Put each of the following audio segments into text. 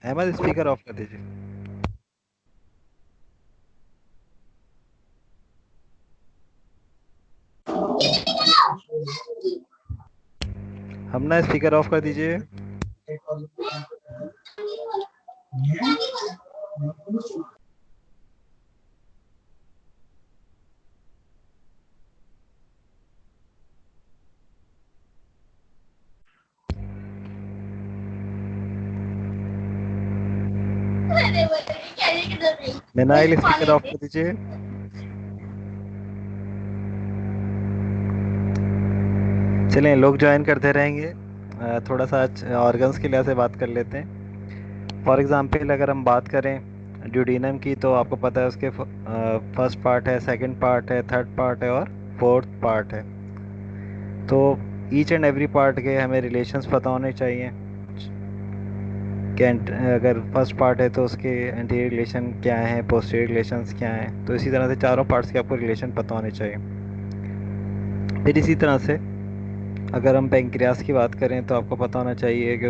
Ahmad speaker of कर दीजिए। हम ना स्पीकर ऑफ कर दीजिए। मिनाइल स्पीकर ऑफ कर दीजिए। चलें, लोग ज्वाइन करते रहेंगे। थोड़ा सा ऑर्गन्स के लिहाज से बात कर लेते हैं। फॉर एग्जांपल अगर हम बात करें ड्यूडेनम की, तो आपको पता है उसके फर्स्ट पार्ट है, सेकंड पार्ट है, थर्ड पार्ट है और फोर्थ पार्ट है। तो ईच एंड एवरी पार्ट के हमें रिलेशंस पता होने चाहिए कि अगर फर्स्ट पार्ट है तो उसके एंटीरियर रिलेशन क्या है, पोस्टीरियर रिलेशंस क्या हैं। तो इसी तरह से चारों पार्ट्स के आपको रिलेशन पता होने चाहिए। फिर इसी तरह से अगर हम पेंक्रियास की बात करें तो आपको पता होना चाहिए कि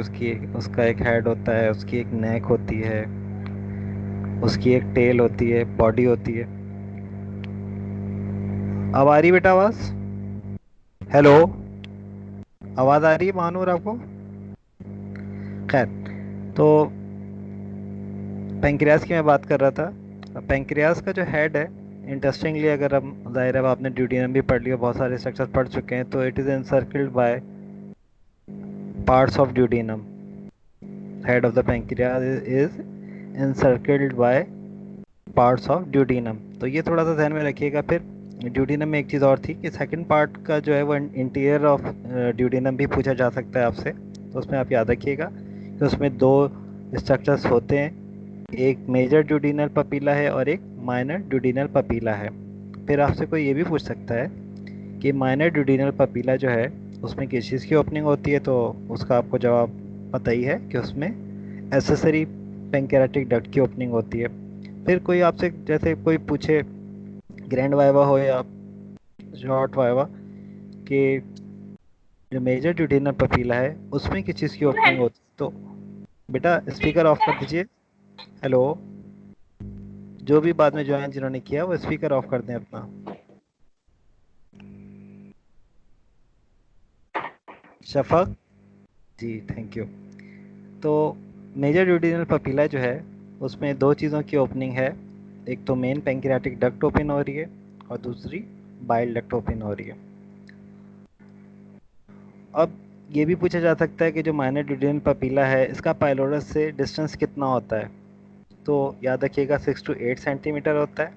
उसका एक हेड होता है, उसकी एक नेक होती है, उसकी एक टेल होती है, बॉडी होती है। अब आ रही बेटा आवाज़? हेलो, आवाज़ आ रही है महानूर आपको? खैर, तो पेंक्रियास की मैं बात कर रहा था। पेंक्रियास का जो हेड है, इंटरेस्टिंगली अगर हम, जाहिर है आपने ड्यूडेनम भी पढ़ लिया, बहुत सारे स्ट्रक्चर पढ़ चुके हैं, तो it is encircled by parts of duodenum. Head of the pancreas is encircled by parts of duodenum. तो ये थोड़ा सा ध्यान में रखिएगा। फिर ड्यूडेनम में एक चीज़ और थी कि सेकंड पार्ट का जो है वो इंटीरियर ऑफ ड्यूडेनम भी पूछा जा सकता है आपसे। तो उसमें आप याद रखिएगा कि उसमें दो स्ट्रक्चर्स होते हैं, एक मेजर ड्यूडेनल पपीला है और एक माइनर ड्यूडेनल पपीला है। फिर आपसे कोई ये भी पूछ सकता है कि माइनर ड्यूडेनल पपीला जो है उसमें किस चीज़ की ओपनिंग होती है, तो उसका आपको जवाब पता ही है कि उसमें एसेसरी पेंक्रेयाटिक डक्ट की ओपनिंग होती है। फिर कोई आपसे जैसे कोई पूछे, ग्रैंड वाइवा हो या शॉर्ट वाइवा, कि जो मेजर ड्यूडेनल पपीला है उसमें किस चीज़ की ओपनिंग होती है, तो बेटा स्पीकर ऑफ कर दीजिए। हेलो, जो भी बाद में ज्वाइन जिन्होंने किया वो स्पीकर ऑफ कर दें अपना। शफक जी, थैंक यू। तो मेजर ड्यूडेनल पपीला जो है उसमें दो चीज़ों की ओपनिंग है। एक तो मेन पेंक्रियाटिक डक्ट ओपन हो रही है और दूसरी बाइल डक्ट ओपन हो रही है। अब ये भी पूछा जा सकता है कि जो माइनर ड्यूडेनल पपीला है इसका पाइलोरस से डिस्टेंस कितना होता है, तो याद रखिएगा 6 to 8 सेंटीमीटर होता है।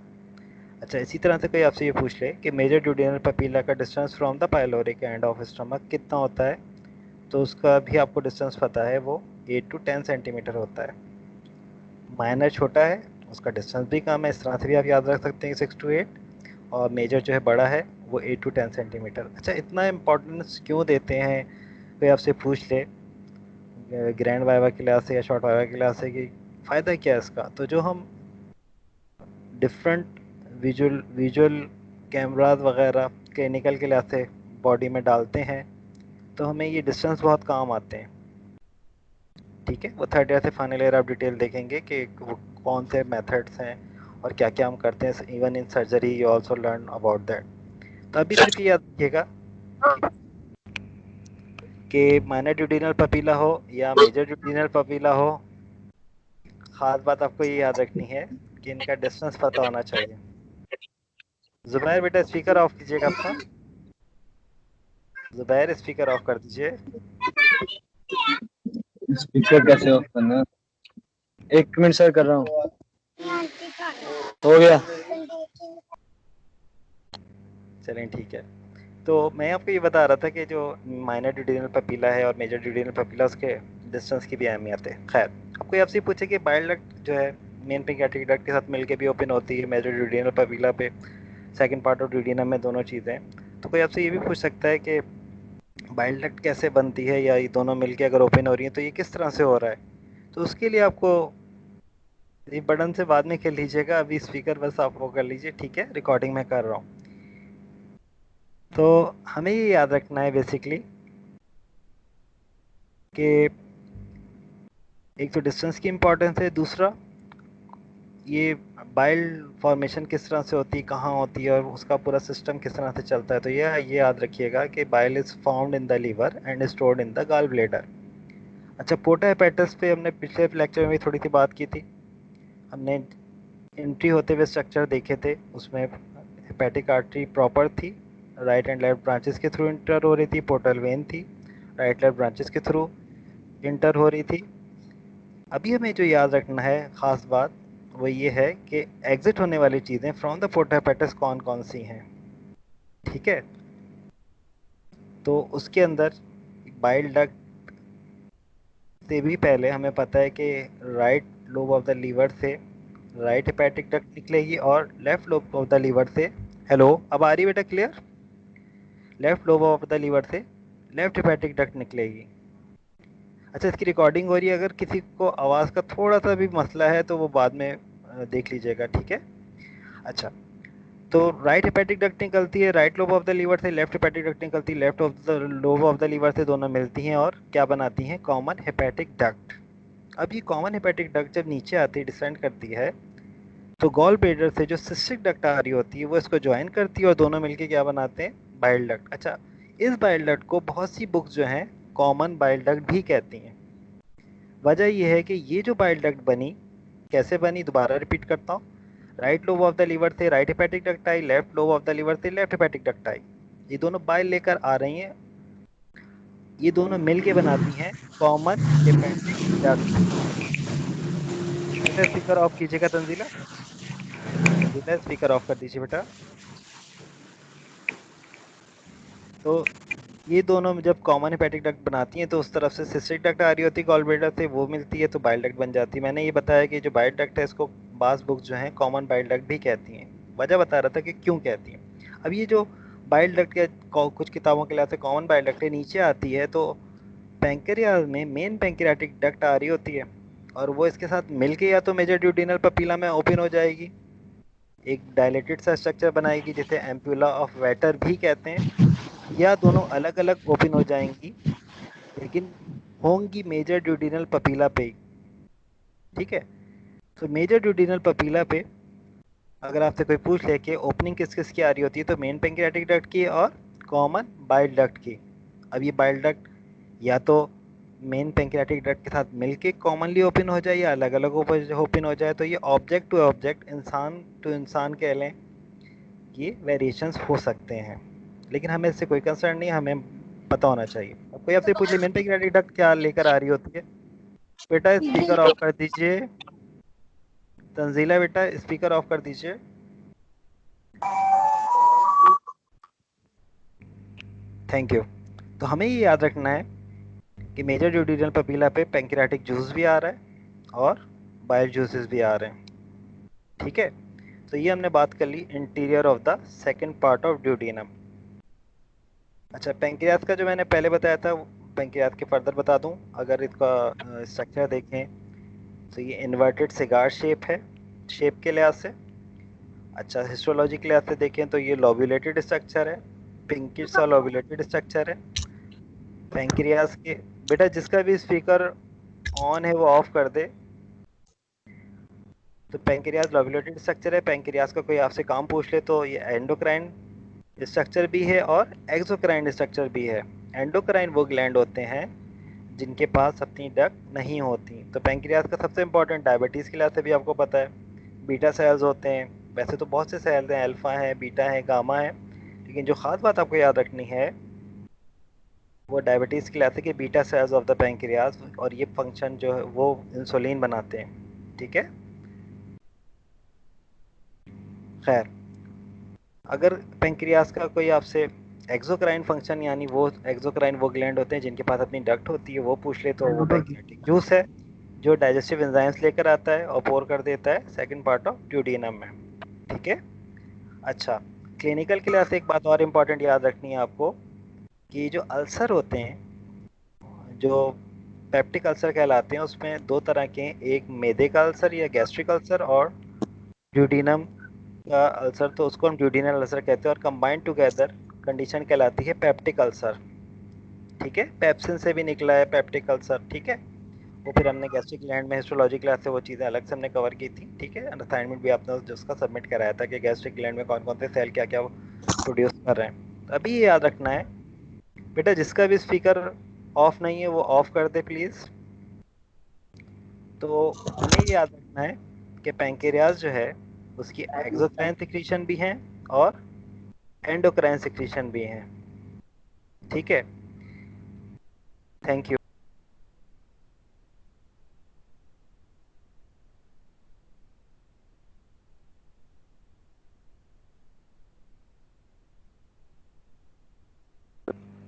अच्छा, इसी तरह से कोई आपसे ये पूछ ले कि मेजर ड्यूडेनल पपीला का distance from the pyloric end of stomach कितना होता है, तो उसका भी आपको डिस्टेंस पता है, वो 8 to 10 सेंटीमीटर होता है। माइनर छोटा है, उसका डिस्टेंस भी कम है, इस तरह से भी आप याद रख सकते हैं 6 to 8। और मेजर जो है बड़ा है वो 8 to 10 सेंटीमीटर। अच्छा, इतना इम्पोर्टेंस क्यों देते हैं, कोई आपसे पूछ ले ग्रैंड वाइवा के लिहाज से या शॉर्ट वाइवा के लिहाज से कि फ़ायदा क्या है इसका, तो जो हम डिफरेंट विजुअल कैमराज वगैरह क्लिनिकल के लिहाज से बॉडी में डालते हैं, तो हमें ये डिस्टेंस बहुत काम आते हैं। ठीक है, वो थर्ड ईयर से फाइनल ईयर आप डिटेल देखेंगे कि वो कौन से मेथड्स हैं और क्या क्या हम करते हैं। Even in surgery you also learn about that. तो अभी तक ये याद रखिएगा कि माइनर ड्यूडेनल पपीला हो या मेजर ड्यूडेनल पपीला हो, खास बात आपको ये याद रखनी है कि इनका डिस्टेंस पता होना चाहिए। जुबैर बेटा स्पीकर ऑफ कीजिएगा अपना। जुबैर स्पीकर ऑफ कर दीजिए। स्पीकर कैसे ऑफ करना? 1 मिनट सर, कर रहा हूँ। हो गया। चलें, ठीक है। तो मैं आपको ये बता रहा था कि जो माइनर ड्यूडेनल पपीला है और मेजर ड्यूडेनल पपीला, उसके डिस्टेंस की भी अहमियत है। खैर, अब कोई आपसे पूछे कि बाइल डक्ट जो है मेन पेंक्रियाटिक डक्ट के साथ मिलके भी ओपन होती है मेजर ड्यूडेनल पपीला पे, सेकंड पार्ट ऑफ ड्यूडेनम में दोनों चीज़ें हैं, तो कोई आपसे ये भी पूछ सकता है कि बाइल डक्ट कैसे बनती है, या ये दोनों मिलके अगर ओपन हो रही हैं तो ये किस तरह से हो रहा है। तो उसके लिए आपको ये बटन से बाद में खेल लीजिएगा, अभी स्पीकर बस आप वो कर लीजिए, ठीक है, रिकॉर्डिंग में कर रहा हूँ। तो हमें ये याद रखना है बेसिकली कि एक तो डिस्टेंस की इम्पोर्टेंस है, दूसरा ये बाइल फॉर्मेशन किस तरह से होती है, कहाँ होती है, और उसका पूरा सिस्टम किस तरह से चलता है। तो ये याद रखिएगा कि bile is found in the liver and stored in the gall bladder. अच्छा, पोर्टा हेपेटिस पे हमने पिछले लेक्चर में भी थोड़ी सी बात की थी। हमने एंट्री होते हुए स्ट्रक्चर देखे थे, उसमें हेपेटिक आर्टरी प्रॉपर थी, राइट एंड लेफ्ट ब्रांचेस के थ्रू इंटर हो रही थी, पोर्टल वेन थी, राइट लेफ्ट ब्रांचेस के थ्रू इंटर हो रही थी। अभी हमें जो याद रखना है ख़ास बात वो ये है कि एग्जिट होने वाली चीज़ें फ्रॉम द पोर्टा हेपेटिस कौन कौन सी हैं, ठीक है। तो उसके अंदर बाइल डक्ट से भी पहले हमें पता है कि right lobe of the liver से राइट हेपेटिक डक्ट निकलेगी और left lobe of the liver से, हेलो अब आ रही बेटा clear, left lobe of the liver से लेफ्ट हेपेटिक डक्ट निकलेगी। अच्छा, इसकी रिकॉर्डिंग हो रही है, अगर किसी को आवाज़ का थोड़ा सा भी मसला है तो वो बाद में देख लीजिएगा, ठीक है। अच्छा, तो राइट हेपेटिक डक्ट निकलती है right lobe of the liver से, लेफ्ट हेपेटिक डक्ट निकलती है left of the lobe of the liver से, दोनों मिलती हैं और क्या बनाती हैं, कॉमन हेपेटिक डक्ट। अब ये कॉमन हेपेटिक डक्ट जब नीचे आती है, डिसेंड करती है, तो गॉल ब्लेडर से जो सिस्टिक डक्ट आ रही होती है वो इसको ज्वाइन करती है और दोनों मिलके क्या बनाते हैं, बाइल डक्ट। अच्छा, इस बाइल डक्ट को बहुत सी बुक्स जो हैं कॉमन बाइल डक्ट भी कहती हैं। वजह यह है कि ये जो बाइल डक्ट बनी, कैसे बनी, दोबारा रिपीट करता हूँ। Right lobe of the liver से राइट हेपेटिक डक्ट आई, left lobe of the liver से लेफ्ट हेपेटिक डक्ट आई, ये दोनों बाइल लेकर आ रही हैं, ये दोनों मिलके बनाती हैं कॉमन हेपेटिक डक्ट। बेटा स्पीकर ऑफ कीजिएगा तंजीला, तंजीला स्पीकर ऑफ कर दीजिए बेटा। तो ये दोनों जब कॉमन हेपेटिक डक्ट बनाती हैं तो उस तरफ से सिस्टिक डक्ट आ रही होती है गॉल ब्लैडर से, वो मिलती है तो बाइल डक्ट बन जाती है। मैंने ये बताया कि जो बाइल डक्ट है इसको बास बुक्स जो हैं कॉमन बाइल डक्ट भी कहती हैं। वजह बता रहा था कि क्यों कहती हैं। अब ये जो बाइल डक्ट के कुछ किताबों के लिहाज से कॉमन बाइल डक्ट नीचे आती है, तो पैंक्रियाज में मेन पैंक्रियाटिक डक्ट आ रही होती है और वो इसके साथ मिलके या तो मेजर ड्यूडिनल पपीला में ओपन हो जाएगी, एक डायलेटेड सा स्ट्रक्चर बनाएगी जिसे एम्पुला ऑफ वेटर भी कहते हैं, या दोनों अलग अलग ओपन हो जाएंगी लेकिन होंगी मेजर ड्यूडिनल पपीला पे, ठीक है। तो मेजर ड्यूडिनल पपीला पे अगर आपसे कोई पूछ ले कि ओपनिंग किस किस की आ रही होती है, तो मेन पेंक्रियाटिक डक्ट की और कॉमन बाइल डक्ट की। अब ये बाइल डक्ट या तो मेन पेंक्रियाटिक डक्ट के साथ मिलके कॉमनली ओपन हो जाए या अलग अलग ओपन हो जाए, तो ये ऑब्जेक्ट टू ऑब्जेक्ट, इंसान टू इंसान कह लें, ये वेरिएशंस हो सकते हैं, लेकिन हमें इससे कोई कंसर्न नहीं, हमें पता होना चाहिए। अब कोई आपसे पूछ ले मेन पेंक्रियाटिक डक्ट क्या लेकर आ रही होती है, बेटा स्पीकर ऑफ कर दीजिए, तंजीला बेटा स्पीकर ऑफ कर दीजिए। Thank you. तो हमें ये याद रखना है कि मेजर ड्यूडिनल पपीला पे पैंक्रियाटिक जूस भी आ रहा है और बाइल जूसेस भी आ रहे हैं, ठीक है। तो ये हमने बात कर ली interior of the second part of duodenum. अच्छा, पैंक्रियास का जो मैंने पहले बताया था, पैंक्रियास के फर्दर बता दूं, अगर इसका स्ट्रक्चर देखें तो ये इन्वर्टेड सिगार शेप है, शेप के लिहाज से। अच्छा, हिस्टोलॉजी के लिहाज से देखें तो ये लोब्यूलेटेड स्ट्रक्चर है, पिंकिश सा लोब्यूलेटेड स्ट्रक्चर है पैंक्रियास के। बेटा जिसका भी स्पीकर ऑन है वो ऑफ कर दे। तो पैंक्रियास लोब्यूलेटेड स्ट्रक्चर है, पैंक्रियास का कोई आपसे काम पूछ ले तो ये एंडोक्राइन स्ट्रक्चर भी है और एक्सोक्राइन स्ट्रक्चर भी है। एंडोक्राइन वो ग्लैंड होते हैं जिनके पास अपनी डक्ट नहीं होती। तो पैंक्रियास का सबसे इंपॉर्टेंट डायबिटीज़ के लिहाज से भी आपको पता है, बीटा सेल्स होते हैं। वैसे तो बहुत से सेल्स हैं, अल्फा है, बीटा है, गामा है, लेकिन जो ख़ास बात आपको याद रखनी है वो डायबिटीज़ के लिहाज से कि beta cells of the pancreas, और ये फंक्शन जो है वो इंसुलिन बनाते हैं, ठीक है। खैर, अगर पेंक्रियास का कोई आपसे एक्सोक्राइन फंक्शन, यानी वो एक्सोक्राइन वो ग्लैंड होते हैं जिनके पास अपनी डक्ट होती है, वो पूछ ले तो वो पैंक्रियाटिक जूस है जो डाइजेस्टिव एंजाइम्स लेकर आता है और पोर कर देता है सेकंड पार्ट ऑफ ड्यूडेनम में, ठीक है। अच्छा, क्लिनिकल के लिहाज से एक बात और इम्पॉर्टेंट याद रखनी है आपको कि जो अल्सर होते हैं, जो पेप्टिक अल्सर कहलाते हैं। उसमें दो तरह के हैं, एक मैदे का अल्सर या गैस्ट्रिक अल्सर और ड्यूटीनम का अल्सर, तो उसको हम ड्यूटीनल अल्सर कहते हैं, और कंबाइंड टुगेदर कंडीशन कहलाती है पेप्टिक अल्सर। ठीक है, पेप्सिन से भी निकला है पेप्टिक अल्सर। ठीक है, वो फिर हमने गैस्ट्रिक ग्लैंड में हिस्टोलॉजी क्लास से वो चीज़ें अलग से हमने कवर की थी। ठीक है, असाइनमेंट भी आपने जिसका सबमिट कराया था कि गैस्ट्रिक ग्लैंड में कौन कौन से सेल क्या क्या प्रोड्यूस कर रहे हैं। तो अभी ये याद रखना है बेटा, जिसका भी स्पीकर ऑफ नहीं है वो ऑफ कर दे प्लीज़। तो हमें ये याद रखना है कि पैंक्रियाज जो है उसकी एक्सोक्राइन सिक्रीशन भी है और एंडोक्राइन सिक्रीशन भी है। ठीक है, थैंक यू।